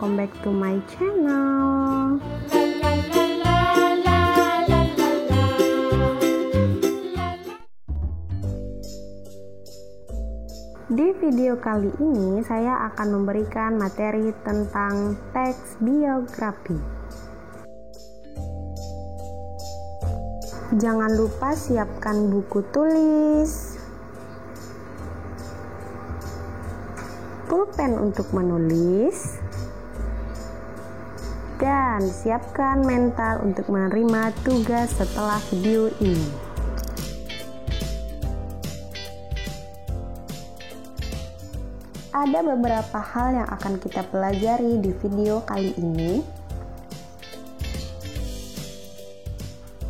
welcome back to my channel. Di video kali ini saya akan memberikan materi tentang teks biografi. Jangan lupa siapkan buku tulis, pulpen untuk menulis, dan siapkan mental untuk menerima tugas setelah video ini. Ada beberapa hal yang akan kita pelajari di video kali ini.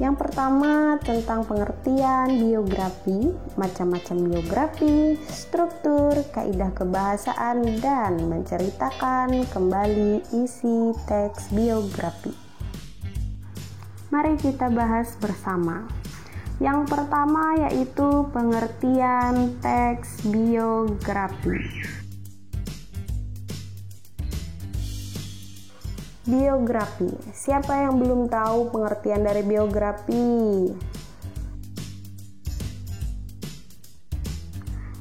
Yang pertama tentang pengertian biografi, macam-macam biografi, struktur, kaidah kebahasaan, dan menceritakan kembali isi teks biografi. Mari kita bahas bersama. Yang pertama yaitu pengertian teks biografi. Biografi. Siapa yang belum tahu pengertian dari biografi?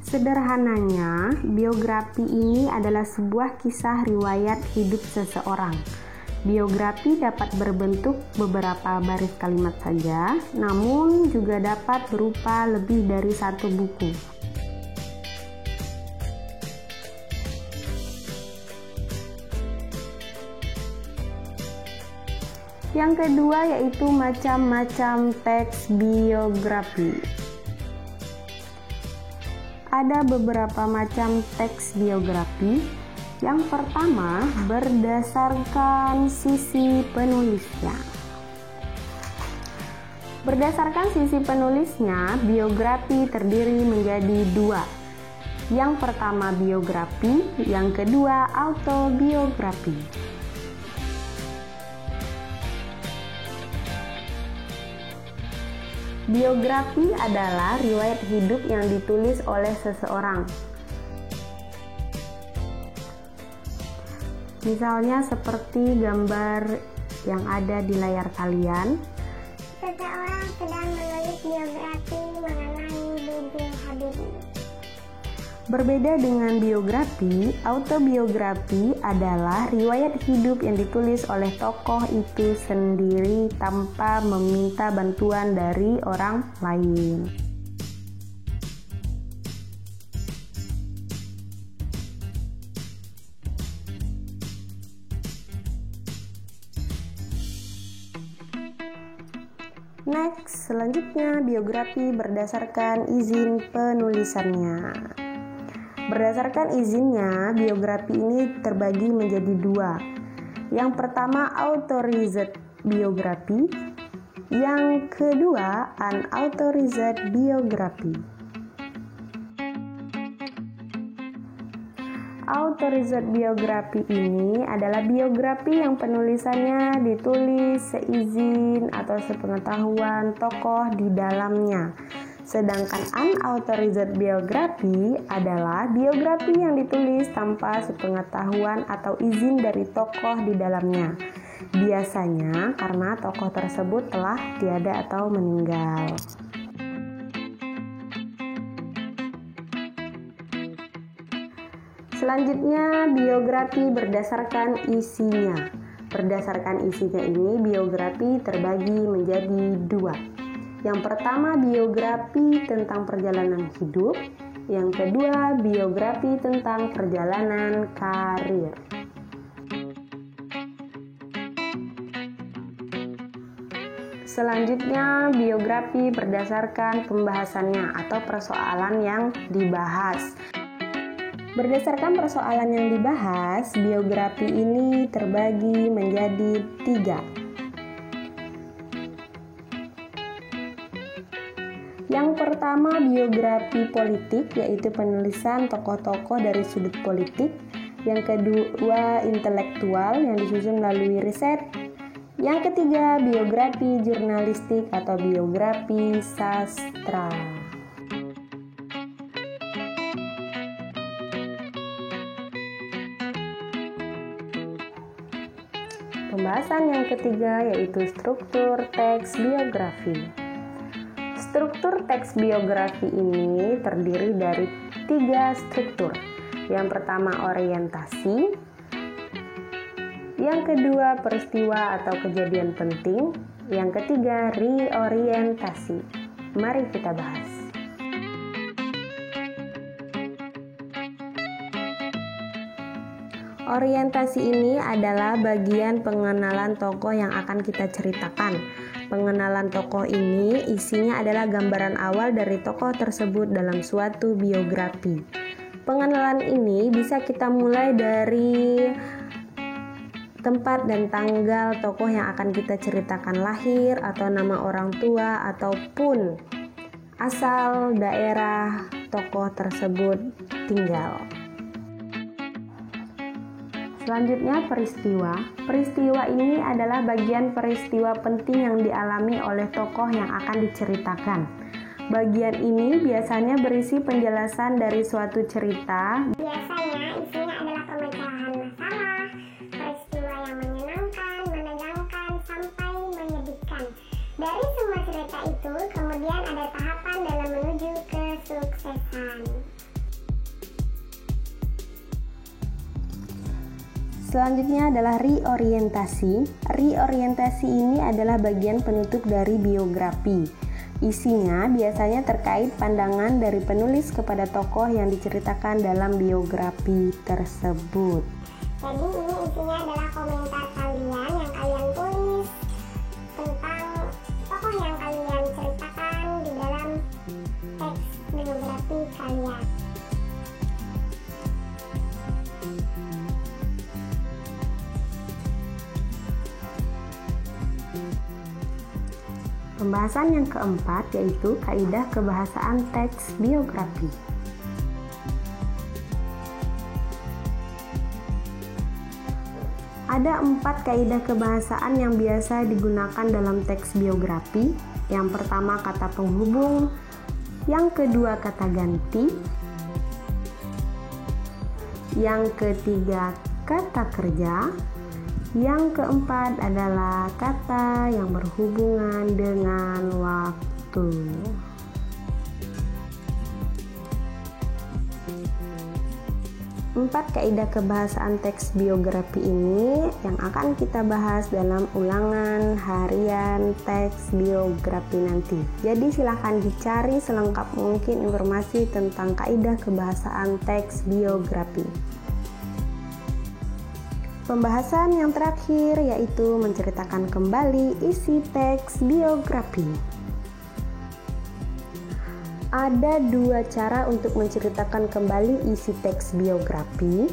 Sederhananya, biografi ini adalah sebuah kisah riwayat hidup seseorang. Biografi dapat berbentuk beberapa baris kalimat saja, namun juga dapat berupa lebih dari satu buku. Yang kedua yaitu macam-macam teks biografi. Ada beberapa macam teks biografi. Yang pertama, berdasarkan sisi penulisnya. Berdasarkan sisi penulisnya, biografi terdiri menjadi dua. Yang pertama biografi, yang kedua autobiografi. Biografi adalah riwayat hidup yang ditulis oleh seseorang. Misalnya seperti gambar yang ada di layar kalian. Seseorang sedang menulis biografi mengenai B.J. Habibie. Berbeda dengan biografi, autobiografi adalah riwayat hidup yang ditulis oleh tokoh itu sendiri tanpa meminta bantuan dari orang lain. Next, selanjutnya biografi berdasarkan izin penulisannya. Berdasarkan izinnya, biografi ini terbagi menjadi dua. Yang pertama authorized biografi, yang kedua unauthorized biografi. Authorized biografi ini adalah biografi yang penulisannya ditulis seizin atau sepengetahuan tokoh di dalamnya. Sedangkan unauthorized biografi adalah biografi yang ditulis tanpa sepengetahuan atau izin dari tokoh di dalamnya. Biasanya karena tokoh tersebut telah tiada atau meninggal. Selanjutnya, biografi berdasarkan isinya. Berdasarkan isinya ini, biografi terbagi menjadi dua. Yang pertama, biografi tentang perjalanan hidup. Yang kedua, biografi tentang perjalanan karir. Selanjutnya, biografi berdasarkan pembahasannya atau persoalan yang dibahas. Berdasarkan persoalan yang dibahas, biografi ini terbagi menjadi tiga. Yang pertama biografi politik, yaitu penulisan tokoh-tokoh dari sudut politik. Yang kedua intelektual yang disusun melalui riset. Yang ketiga biografi jurnalistik atau biografi sastra. Pembahasan yang ketiga yaitu struktur teks biografi. Struktur teks biografi ini terdiri dari 3 struktur. Yang pertama orientasi, yang kedua peristiwa atau kejadian penting, yang ketiga reorientasi. Mari kita bahas. Orientasi ini adalah bagian pengenalan tokoh yang akan kita ceritakan. Pengenalan tokoh ini isinya adalah gambaran awal dari tokoh tersebut dalam suatu biografi. Pengenalan ini bisa kita mulai dari tempat dan tanggal tokoh yang akan kita ceritakan lahir atau nama orang tua ataupun asal daerah tokoh tersebut tinggal. Selanjutnya peristiwa. Peristiwa ini adalah bagian peristiwa penting yang dialami oleh tokoh yang akan diceritakan. Bagian ini biasanya berisi penjelasan dari suatu cerita. Biasanya isinya adalah pemecahan masalah, peristiwa yang menyenangkan, menegangkan, sampai menyedihkan. Dari semua cerita itu, kemudian ada tahapan dalam menuju kesuksesan. Selanjutnya adalah reorientasi. Reorientasi ini adalah bagian penutup dari biografi. Isinya biasanya terkait pandangan dari penulis kepada tokoh yang diceritakan dalam biografi tersebut. Jadi ini isinya adalah komentar kalian yang kalian tulis tentang tokoh yang kalian ceritakan di dalam teks biografi kalian. Pembahasan yang keempat yaitu kaidah kebahasaan teks biografi. Ada 4 kaidah kebahasaan yang biasa digunakan dalam teks biografi. Yang pertama kata penghubung, yang kedua kata ganti, yang ketiga kata kerja, yang keempat adalah kata yang berhubungan dengan waktu. Empat kaidah kebahasaan teks biografi ini yang akan kita bahas dalam ulangan harian teks biografi nanti. Jadi silahkan dicari selengkap mungkin informasi tentang kaidah kebahasaan teks biografi. Pembahasan yang terakhir yaitu menceritakan kembali isi teks biografi. Ada 2 cara untuk menceritakan kembali isi teks biografi.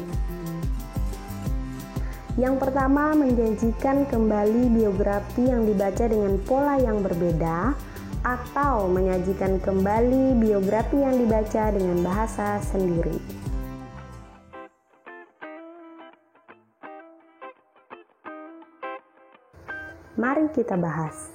Yang pertama, menjanjikan kembali biografi yang dibaca dengan pola yang berbeda, atau menyajikan kembali biografi yang dibaca dengan bahasa sendiri. Mari kita bahas.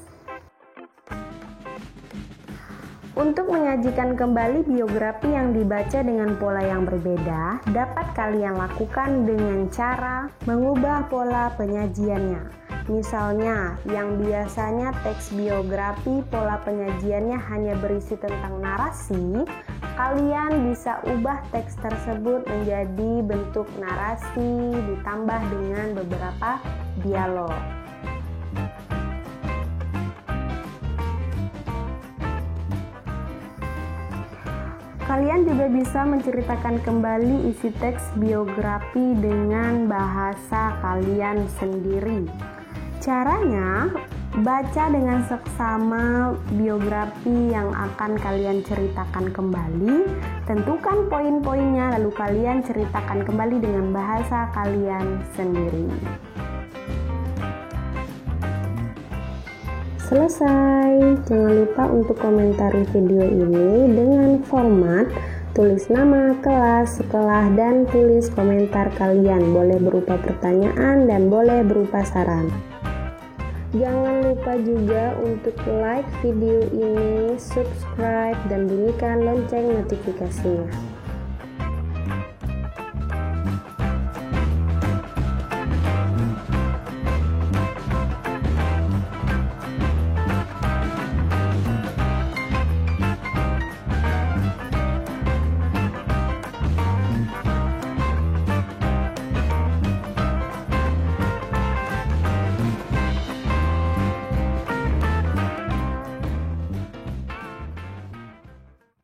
Untuk menyajikan kembali biografi yang dibaca dengan pola yang berbeda, dapat kalian lakukan dengan cara mengubah pola penyajiannya. Misalnya, yang biasanya teks biografi pola penyajiannya hanya berisi tentang narasi, kalian bisa ubah teks tersebut menjadi bentuk narasi ditambah dengan beberapa dialog. Kalian juga bisa menceritakan kembali isi teks biografi dengan bahasa kalian sendiri. Caranya, baca dengan seksama biografi yang akan kalian ceritakan kembali, tentukan poin-poinnya lalu kalian ceritakan kembali dengan bahasa kalian sendiri. Selesai. Jangan lupa untuk komentari video ini dengan format tulis nama, kelas, sekolah, dan tulis komentar kalian. Boleh berupa pertanyaan dan boleh berupa saran. Jangan lupa juga untuk like video ini, subscribe, dan bunyikan lonceng notifikasinya.